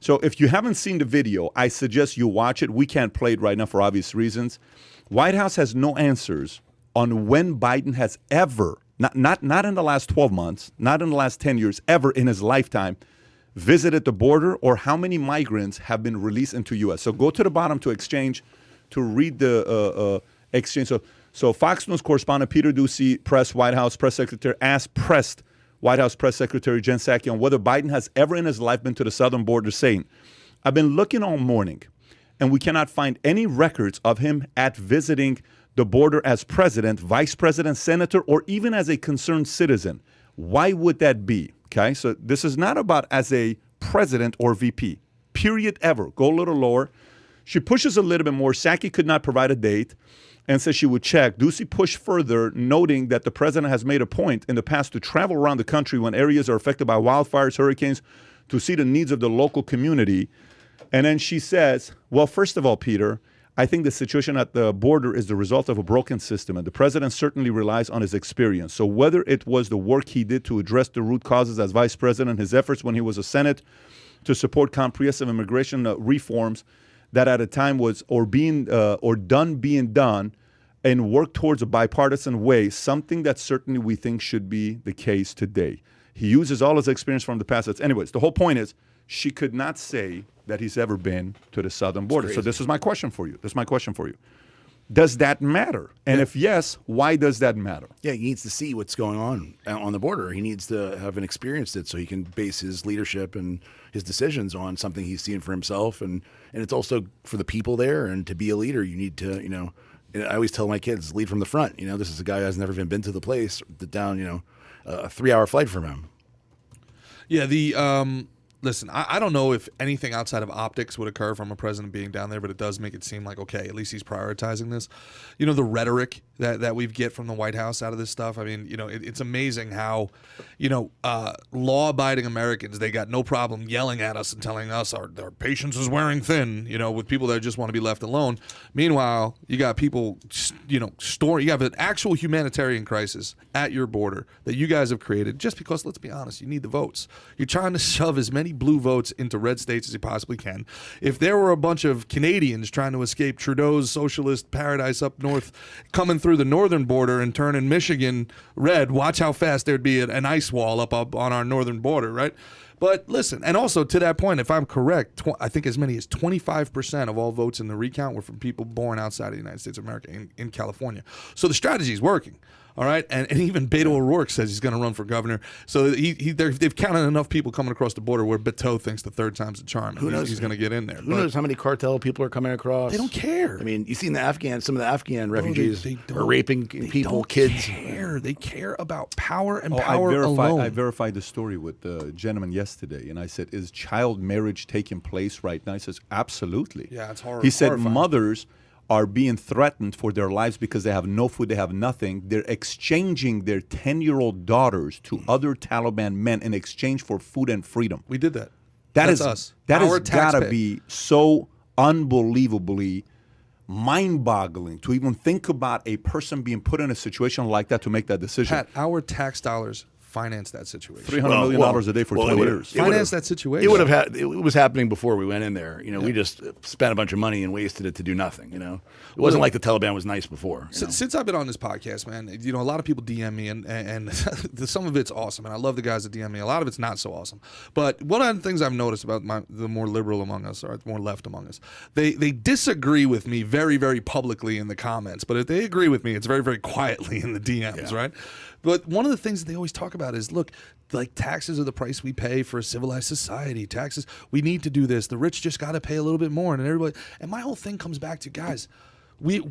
So if you haven't seen the video, I suggest you watch it. We can't play it right now for obvious reasons. White House has no answers on when Biden has ever, not in the last 12 months, not in the last 10 years, ever in his lifetime, visited the border, or how many migrants have been released into U.S. So go to the bottom to exchange to read the exchange. So Fox News correspondent Peter Doocy, press White House press secretary, pressed White House press secretary Jen Psaki on whether Biden has ever in his life been to the southern border, saying, "I've been looking all morning, and we cannot find any records of him at visiting the border as president, vice president, senator, or even as a concerned citizen. Why would that be?" Okay, so this is not about as a president or VP, period, ever. Go a little lower. She pushes a little bit more. Psaki could not provide a date and says she would check. Doocy pushed further, noting that the president has made a point in the past to travel around the country when areas are affected by wildfires, hurricanes, to see the needs of the local community. And then she says, well, first of all, Peter, I think the situation at the border is the result of a broken system, and the president certainly relies on his experience. So whether it was the work he did to address the root causes as vice president, his efforts when he was a Senate to support comprehensive immigration reforms that at a time was being done and work towards a bipartisan way, something that certainly we think should be the case today. He uses all his experience from the past. Anyways, the whole point is she could not say that he's ever been to the southern border. So this is my question for you. Does that matter? And if yes, why does that matter? Yeah, he needs to see what's going on the border. He needs to have experienced it so he can base his leadership and his decisions on something he's seen for himself. And it's also for the people there. And to be a leader, you need to, I always tell my kids, lead from the front. This is a guy who has never even been to the place, down, a 3-hour flight from him. Yeah, listen, I don't know if anything outside of optics would occur from a president being down there, but it does make it seem like, okay, at least he's prioritizing this. The rhetoric that we get from the White House out of this stuff, I mean, it's amazing how, law-abiding Americans, they got no problem yelling at us and telling us our patience is wearing thin, with people that just want to be left alone. Meanwhile, you got people, you have an actual humanitarian crisis at your border that you guys have created just because, let's be honest, you need the votes. You're trying to shove as many blue votes into red states as you possibly can. If there were a bunch of Canadians trying to escape Trudeau's socialist paradise up north, coming through the northern border and turning Michigan red, watch how fast there'd be an ice wall up on our northern border, right? But listen, and also to that point, if I'm correct, I think as many as 25% of all votes in the recount were from people born outside of the United States of America in California. So the strategy is working. All right, and even Beto O'Rourke says he's going to run for governor. So they've counted enough people coming across the border where Beto thinks the third time's the charm. Who knows? He's going to get in there. Who knows how many cartel people are coming across? They don't care. I mean, you've seen some of the Afghan refugees are raping people, kids. They care about power and power alone. I verified the story with the gentleman yesterday, and I said, is child marriage taking place right now? He says, absolutely. Yeah, it's horrible. He said mothers are being threatened for their lives because they have no food, they have nothing. They're exchanging their 10-year-old daughters to other Taliban men in exchange for food and freedom. We did that. That's us. That has got to be so unbelievably mind-boggling to even think about a person being put in a situation like that to make that decision. Pat, our tax dollars finance that situation. $300 million a day for 20 years. Finance that situation. It was happening before we went in there. We just spent a bunch of money and wasted it to do nothing. It wasn't like the Taliban was nice before. Since I've been on this podcast, man, a lot of people DM me and some of it's awesome, and I love the guys that DM me. A lot of it's not so awesome. But one of the things I've noticed about the more liberal among us, or the more left among us, they disagree with me very, very publicly in the comments. But if they agree with me, it's very, very quietly in the DMs, right? But one of the things that they always talk about is, look, like taxes are the price we pay for a civilized society. Taxes, we need to do this. The rich just got to pay a little bit more. And everybody, and my whole thing comes back to, guys, we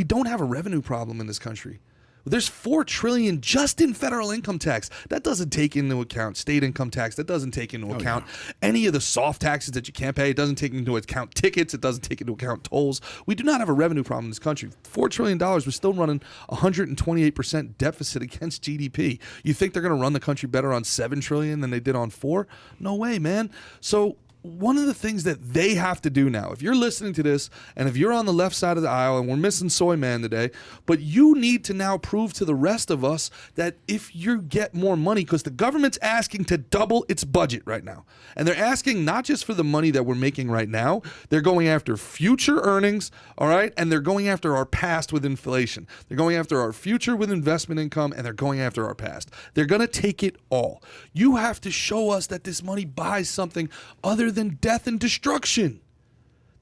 don't have a revenue problem in this country. There's $4 trillion just in federal income tax. That doesn't take into account state income tax. That doesn't take into account any of the soft taxes that you can't pay. It doesn't take into account tickets. It doesn't take into account tolls. We do not have a revenue problem in this country. $4 trillion, we're still running 128% deficit against GDP. You think they're going to run the country better on $7 trillion than they did on $4? No way, man. So one of the things that they have to do now, if you're listening to this and if you're on the left side of the aisle, and we're missing Soy Man today, but you need to now prove to the rest of us that if you get more money, because the government's asking to double its budget right now, and they're asking not just for the money that we're making right now, they're going after future earnings, all right, and they're going after our past with inflation. They're going after our future with investment income, and they're going after our past. They're going to take it all. You have to show us that this money buys something other than death and destruction.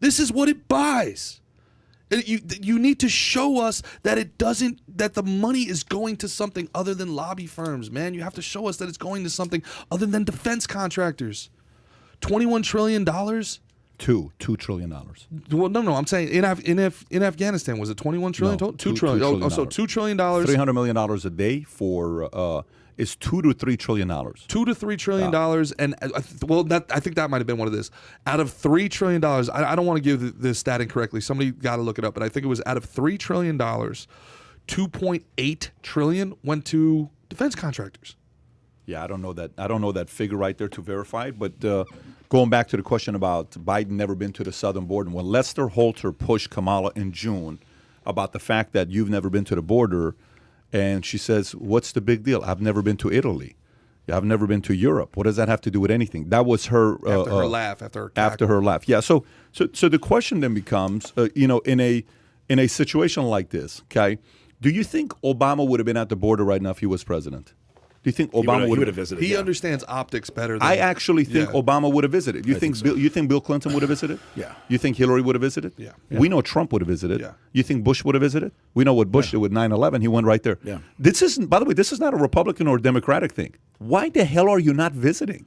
This is what it buys. You need to show us that it doesn't, that the money is going to something other than lobby firms, man. You have to show us that it's going to something other than defense contractors. $21 trillion? $2 trillion. Well, no. I'm saying in Afghanistan, was it 21 trillion total? $2 trillion. $2 trillion. So $2 trillion. $300 million a day for is $2 to $3 trillion. $2 to $3 trillion, and I think that might have been what it is. Out of $3 trillion, I don't want to give the stat incorrectly. Somebody got to look it up, but I think it was out of $3 trillion, 2.8 trillion went to defense contractors. Yeah, I don't know that figure right there to verify it. But going back to the question about Biden never been to the southern border, when Lester Holter pushed Kamala in June about the fact that you've never been to the border. And she says, what's the big deal? I've never been to Italy. I've never been to Europe. What does that have to do with anything? That was her after her laugh. After her laugh. Yeah. So the question then becomes, in a situation like this, okay, do you think Obama would have been at the border right now if he was president? Do you think Obama would have visited? He understands optics better than I actually think Obama would have visited. You think Bill Clinton would have visited? Yeah. You think Hillary would have visited? Yeah. We know Trump would have visited. Yeah. You think Bush would have visited? We know what Bush did with 9/11. He went right there. Yeah. This isn't, by the way, this is not a Republican or Democratic thing. Why the hell are you not visiting?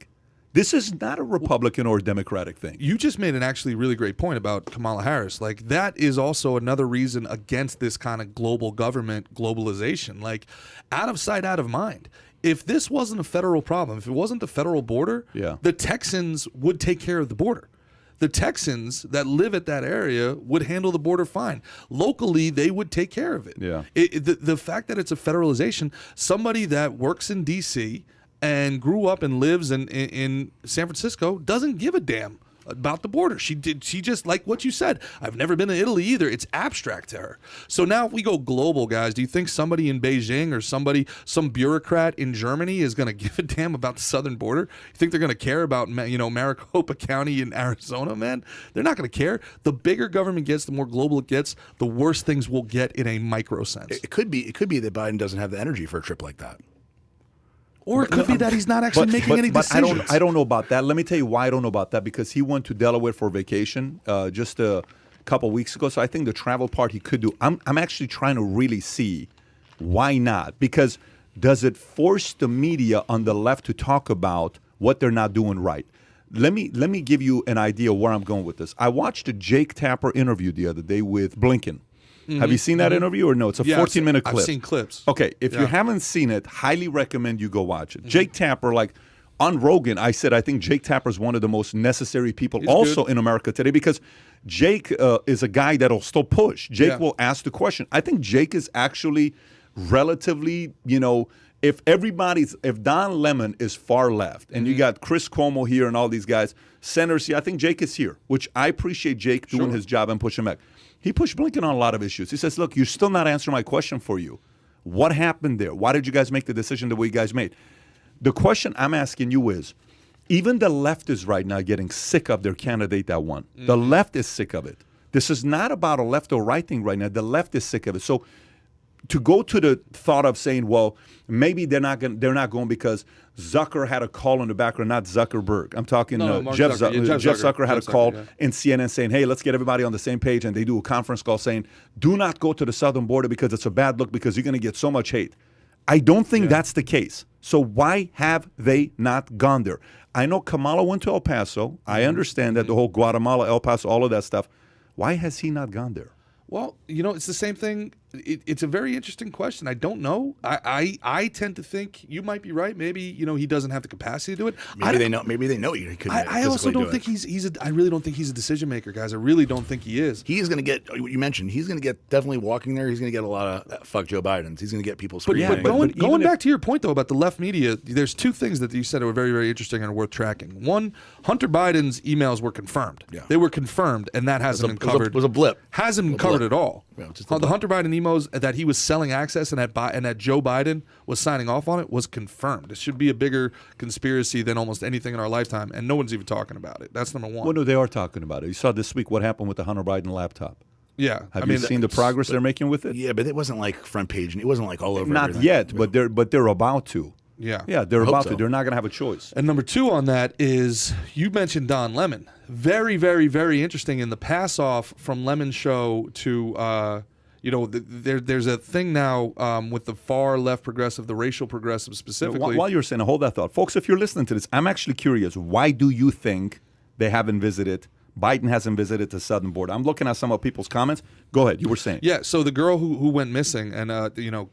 This is not a Republican or Democratic thing. You just made an actually really great point about Kamala Harris. Like, that is also another reason against this kind of global government globalization. Like, out of sight, out of mind. If this wasn't a federal problem, if it wasn't the federal border, the Texans would take care of the border. The Texans that live at that area would handle the border fine. Locally, they would take care of it. Yeah. The fact that it's a federalization, somebody that works in D.C. and grew up and lives in San Francisco doesn't give a damn about the border. She just, like what you said, I've never been to Italy either. It's abstract to her. So now if we go global, guys, do you think somebody in Beijing or some bureaucrat in Germany is going to give a damn about the southern border? You think they're going to care about, Maricopa County in Arizona, man? They're not going to care. The bigger government gets, the more global it gets, the worse things will get in a micro sense. It could be that Biden doesn't have the energy for a trip like that. Or it could be that he's not actually making any decisions. I don't know about that. Let me tell you why I don't know about that. Because he went to Delaware for vacation just a couple weeks ago. So I think the travel part he could do. I'm actually trying to really see why not. Because does it force the media on the left to talk about what they're not doing right? Let me give you an idea where I'm going with this. I watched a Jake Tapper interview the other day with Blinken. Mm-hmm. Have you seen that interview or no? It's a 14-minute clip. I've seen clips. Okay, if you haven't seen it, highly recommend you go watch it. Mm-hmm. Jake Tapper, like on Rogan, I said I think Jake Tapper is one of the most necessary people in America today because Jake is a guy that'll still push. Jake will ask the question. I think Jake is actually relatively, if Don Lemon is far left and you got Chris Cuomo here and all these guys, senators here, I think Jake is here, which I appreciate Jake doing his job and pushing back. He pushed Blinken on a lot of issues. He says, look, you're still not answering my question for you. What happened there? Why did you guys make the decision the way you guys made? The question I'm asking you is, even the left is right now getting sick of their candidate that won. Mm-hmm. The left is sick of it. This is not about a left or right thing right now. The left is sick of it. So to go to the thought of saying, well, maybe they're not going because Zucker had a call in the background, not Zuckerberg. I'm talking Jeff Zucker had a call in CNN saying, hey, let's get everybody on the same page. And they do a conference call saying, do not go to the southern border because it's a bad look because you're going to get so much hate. I don't think that's the case. So why have they not gone there? I know Kamala went to El Paso. I understand that the whole Guatemala, El Paso, all of that stuff. Why has he not gone there? Well, it's the same thing. it's a very interesting question. I don't know. I tend to think you might be right. Maybe he doesn't have the capacity to do it. Maybe they know. Maybe they know he couldn't. I also don't think I really don't think he's a decision maker, guys. I really don't think he is. He's going to get. You mentioned he's going to get definitely walking there. He's going to get a lot of fuck Joe Biden's. He's going to get people screaming. But going back to your point though about the left media, there's two things that you said were very, very interesting and are worth tracking. One, Hunter Biden's emails were confirmed. Yeah. They were confirmed, and that hasn't been covered. It was a blip. Hasn't been covered at all. Yeah, the Hunter Biden emails that he was selling access and that Joe Biden was signing off on it was confirmed. It should be a bigger conspiracy than almost anything in our lifetime, and no one's even talking about it. That's number one. Well, no, they are talking about it. You saw this week what happened with the Hunter Biden laptop. Yeah, Have you seen the progress they're making with it? Yeah, but it wasn't like front page, and it wasn't like all over. Not everything. yet, but they're about to. Yeah, they're about to. so. They're not going to have a choice. And number two on that is you mentioned Don Lemon. Very, very, very interesting in the pass off from Lemon's show to. There's a thing now with the far left progressive, the racial progressive specifically. While you're saying, hold that thought. Folks, if you're listening to this, I'm actually curious. Why do you think they haven't visited, Biden hasn't visited the southern border? I'm looking at some of people's comments. Go ahead. You were saying. Yeah, so the girl who went missing, and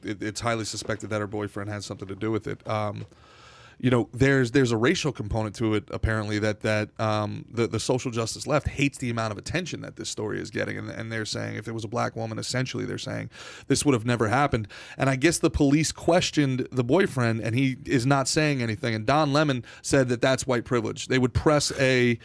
it's highly suspected that her boyfriend had something to do with it. There's a racial component to it, apparently, that the social justice left hates the amount of attention that this story is getting. And they're saying if it was a black woman, essentially, they're saying this would have never happened. And I guess the police questioned the boyfriend, and he is not saying anything. And Don Lemon said that that's white privilege. They would press a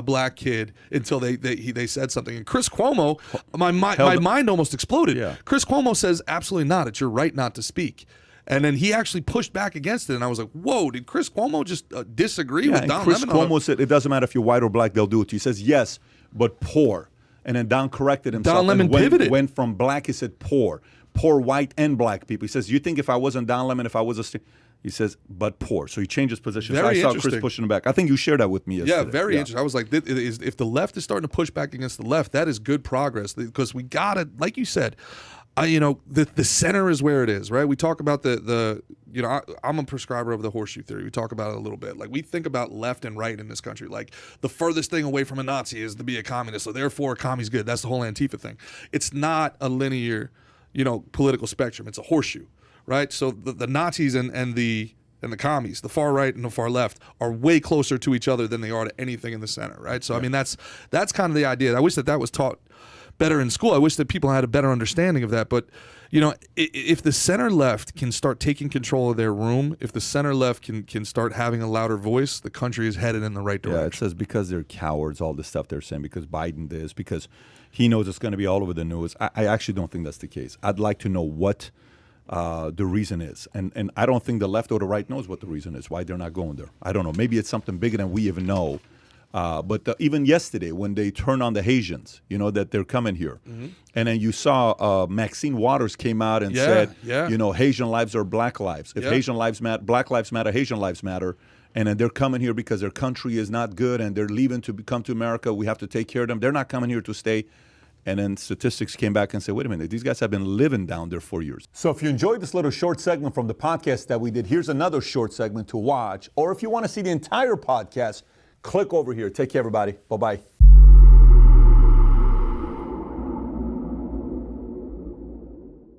black kid until they said something. And Chris Cuomo, my mind almost exploded. Yeah. Chris Cuomo says, absolutely not. It's your right not to speak. And then he actually pushed back against it, and I was like, "Whoa! Did Chris Cuomo just disagree with Don Chris Lemon?" Cuomo said it doesn't matter if you're white or black; they'll do it. He says yes, but poor. And then Don corrected himself. Don Lemon pivoted. Went from black. He said poor white and black people. He says, "You think if I wasn't Don Lemon, if I was a," he says, "but poor." So he changed his position. Very so I saw Chris pushing him back. I think you shared that with me yesterday. Yeah, very interesting. I was like, if the left is starting to push back against the left, that is good progress because we gotta, like you said. The center is where it is, right? We talk about I'm a prescriber of the horseshoe theory. We talk about it a little bit. Like we think about left and right in this country. Like the furthest thing away from a Nazi is to be a communist. So therefore a commie's good. That's the whole Antifa thing. It's not a linear, political spectrum. It's a horseshoe, right? So the Nazis and the commies, the far right and the far left, are way closer to each other than they are to anything in the center, right? So, I mean, that's kind of the idea. I wish that was taught better in school. I wish that people had a better understanding of that. But, if the center left can start taking control of their room, if the center left can start having a louder voice, the country is headed in the right direction. Yeah, it says because they're cowards, all this stuff they're saying, because Biden is, because he knows it's going to be all over the news. I actually don't think that's the case. I'd like to know what the reason is. And I don't think the left or the right knows what the reason is, why they're not going there. I don't know. Maybe it's something bigger than we even know. But even yesterday, when they turned on the Haitians, that they're coming here. Mm-hmm. And then you saw Maxine Waters came out and said, Haitian lives are black lives. If Haitian lives matter, black lives matter, Haitian lives matter. And then they're coming here because their country is not good and they're leaving to come to America. We have to take care of them. They're not coming here to stay. And then statistics came back and said, wait a minute, these guys have been living down there for years. So if you enjoyed this little short segment from the podcast that we did, here's another short segment to watch. Or if you want to see the entire podcast, click over here. Take care, everybody. Bye-bye.